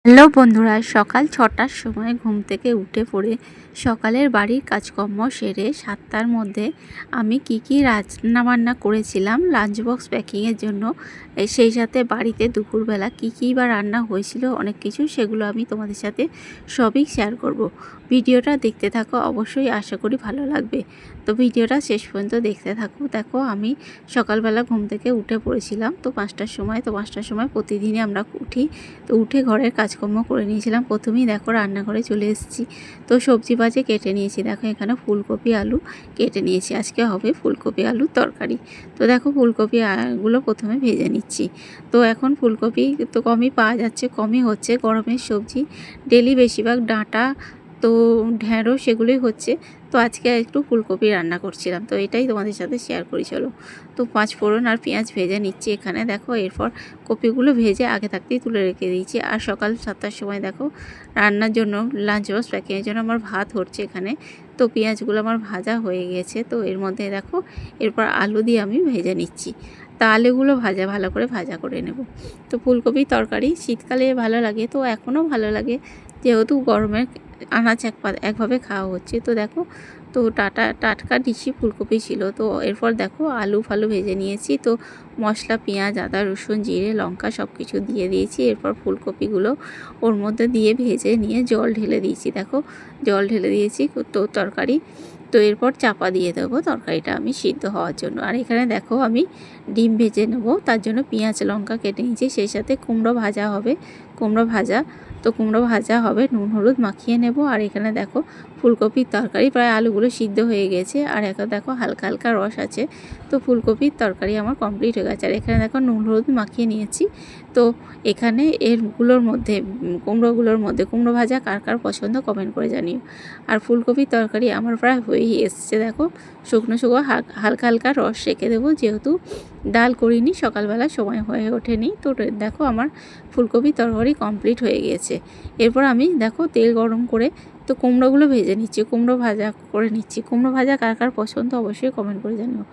Hello বন্ধুরা, সকাল ৬টার সময় ঘুম থেকে উঠে পড়ে সকালের বাড়ির কাজকর্ম সেরে ৭টার মধ্যে আমি কি রান্নাবান্না করেছিলাম লাঞ্চ বক্স প্যাকিংয়ের জন্য, সেই সাথে বাড়িতে দুপুরবেলা কী বা রান্না হয়েছিল অনেক কিছু, সেগুলো আমি তোমাদের সাথে সবই শেয়ার করব। ভিডিওটা দেখতে থাকো, অবশ্যই আশা করি ভালো লাগবে। তো ভিডিওটা শেষ পর্যন্ত দেখতে থাকো। দেখো, আমি সকালবেলা ঘুম থেকে উঠে পড়েছিলাম তো 5টার সময়। তো 5টার সময় প্রতিদিনই আমরা উঠি। তো উঠে ঘরের কাজকর্ম করে নিয়েছিলাম। প্রথমেই দেখো রান্নাঘরে চলে এসেছি। তো সবজি বাজে কেটে নিয়েছি। দেখো এখানে ফুলকপি আলু কেটে নিয়েছি। আজকে হবে ফুলকপি আলুর তরকারি। তো দেখো ফুলকপি গুলো প্রথমে ভেজে নিচ্ছি। তো এখন ফুলকপি তো কমই পাওয়া যাচ্ছে, কমই হচ্ছে। গরমের সবজি ডেলি বেশিরভাগ ডাঁটা তো ঢেঁড়স সেগুলোই হচ্ছে। তো আজকে একটু ফুলকপি রান্না করছিলাম, তো এটাই তোমাদের সাথে শেয়ার করি। চলো, তো 5 ফোড়ন আর পেঁয়াজ ভেজে নিচ্ছি এখানে। দেখো এরপর কপিগুলো ভেজে আগে থাকতেই তুলে রেখে দিয়েছি। আর সকাল 7টার সময় দেখো রান্নার জন্য লাঞ্চ বক্স প্যাকিংয়ের জন্য আমার ভাত হচ্ছে এখানে। তো পেঁয়াজগুলো আমার ভাজা হয়ে গেছে। তো এর মধ্যে দেখো এরপর আলু দিয়ে আমি ভেজে নিচ্ছি। তা আলুগুলো ভালো করে ভাজা করে নেব। তো ফুলকপির তরকারি শীতকালে ভালো লাগে, তো এখনও ভালো লাগে যেহেতু গরমের আনাজ একভাবে খাওয়া হচ্ছে। তো দেখো, তো টাটকা ডিশি ফুলকপি ছিল। তো এরপর দেখো আলু ফালু ভেজে নিয়েছি। তো মশলা পেঁয়াজ আদা রসুন জিরে লঙ্কা সব কিছু দিয়ে দিয়েছি। এরপর ফুলকপিগুলো ওর মধ্যে দিয়ে ভেজে নিয়ে জল ঢেলে দিয়েছি। দেখো জল ঢেলে দিয়েছি তো তরকারি। তো এরপর চাপা দিয়ে দেবো তরকারিটা আমি সিদ্ধ হওয়ার জন্য। আর এখানে দেখো আমি ডিম ভেজে নেব, তার জন্য পেঁয়াজ লঙ্কা কেটে নিয়েছি। সেই সাথে কুমড়ো ভাজা হবে, কুমড়ো ভাজা। তো কুমড়ো ভাজা হবে, নুন হলুদ মাখিয়ে নেব। আর এখানে দেখো ফুলকপির তরকারি প্রায় আলুগুলো সিদ্ধ হয়ে গেছে। আর এখন দেখো হালকা হালকা রস আছে। তো ফুলকপির তরকারি আমার কমপ্লিট হয়ে গেছে। আর এখানে দেখো নুন হলুদ মাখিয়ে নিয়েছি। তো এখানে এরগুলোর মধ্যে কুমড়োগুলোর মধ্যে কুমড়ো ভাজা কার কার পছন্দ কমেন্ট করে জানিও। আর ফুলকপির তরকারি আমার প্রায় হয়েই এসছে। দেখো শুকনো হালকা হালকা রস রেখে দেবো, যেহেতু ডাল করিনি, সকালবেলা সময় হয়ে ওঠেনি। তো দেখো আমার ফুলকপির তরকারি কমপ্লিট হয়ে গিয়েছে। এরপর আমি দেখো তেল গরম করে তো কুমড়োগুলো ভেজে নিচ্ছি, কুমড়ো ভাজা করে নিচ্ছি। কুমড়ো ভাজা কার কার পছন্দ অবশ্যই কমেন্ট করে জানিও।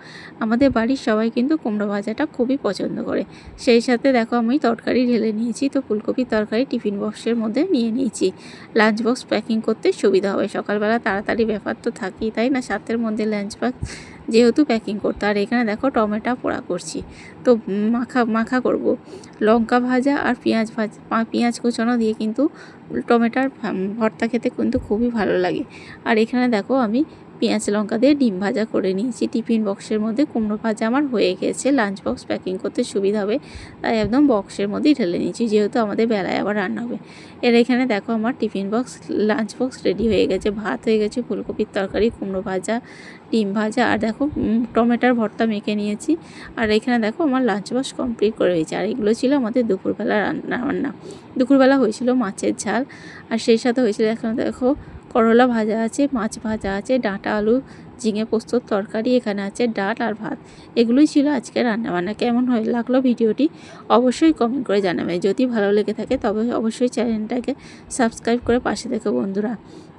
আমাদের বাড়ির সবাই কিন্তু কুমড়ো ভাজাটা খুবই পছন্দ করে। সেই সাথে দেখো আমি তরকারি ঢেলে নিয়েছি। তো ফুলকপির তরকারি টিফিন বক্সের মধ্যে নিয়ে নিয়েছি। লাঞ্চ বক্স প্যাকিং করতে সুবিধা হবে, সকালবেলা তাড়াতাড়ি ব্যাপার তো থাকেই, তাই না? 7টার মধ্যে লাঞ্চ বক্স যেহেতু প্যাকিং করতে। আর এখানে দেখো টমেটো পোড়া করছি। তো মাখা করব। লঙ্কা ভাজা আর পেঁয়াজ কুচানো দিয়ে কিন্তু টমেটোর ভর্তা খেতে কিন্তু খুবই ভালো লাগে। আর এখানে দেখো আমি পেঁয়াজ লঙ্কা দিয়ে ডিম ভাজা করে নিয়েছি। টিফিন বক্সের মধ্যে কুমড়ো ভাজা আমার হয়ে গেছে। লাঞ্চ বক্স প্যাকিং করতে সুবিধা হবে, তাই একদম বক্সের মধ্যেই ঢেলে নিয়েছি, যেহেতু আমাদের বেলায় আবার রান্না হবে। এখানে দেখো আমার tiffin box lunch box ready হয়ে গেছে। ভাত হয়ে গেছে, ফুলকপির তরকারি, কুমড়ো ভাজা, ডিম ভাজা, আর দেখো টমেটোর ভর্তা মেখে নিয়েছি। আর এখানে দেখো আমার লাঞ্চ বক্স কমপ্লিট করে হয়েছে। আর এগুলো ছিল আমাদের দুপুরবেলা রান্না। দুপুরবেলা হয়েছিল মাছের ঝাল, আর সেই সাথে হয়েছিল এখানে দেখো করলা ভাজা আছে, মাছ ভাজা আছে, ডাঁটা আলু ঝিঙে পোস্তর তরকারি, এখানে আছে ডাল আর ভাত। এগুলোই ছিল আজকে রান্নাবান্না। কেমন লাগলো ভিডিওটি অবশ্যই কমেন্ট করে জানাবে। যদি ভালো লেগে থাকে তবে অবশ্যই চ্যানেলটাকে সাবস্ক্রাইব করে পাশে থেকো বন্ধুরা।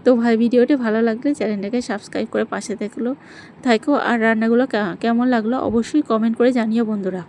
তো ভিডিওটি ভালো লাগলে চ্যানেলটাকে সাবস্ক্রাইব করে পাশে থাকো। আর রান্নাগুলো কেমন লাগলো অবশ্যই কমেন্ট করে জানিও বন্ধুরা।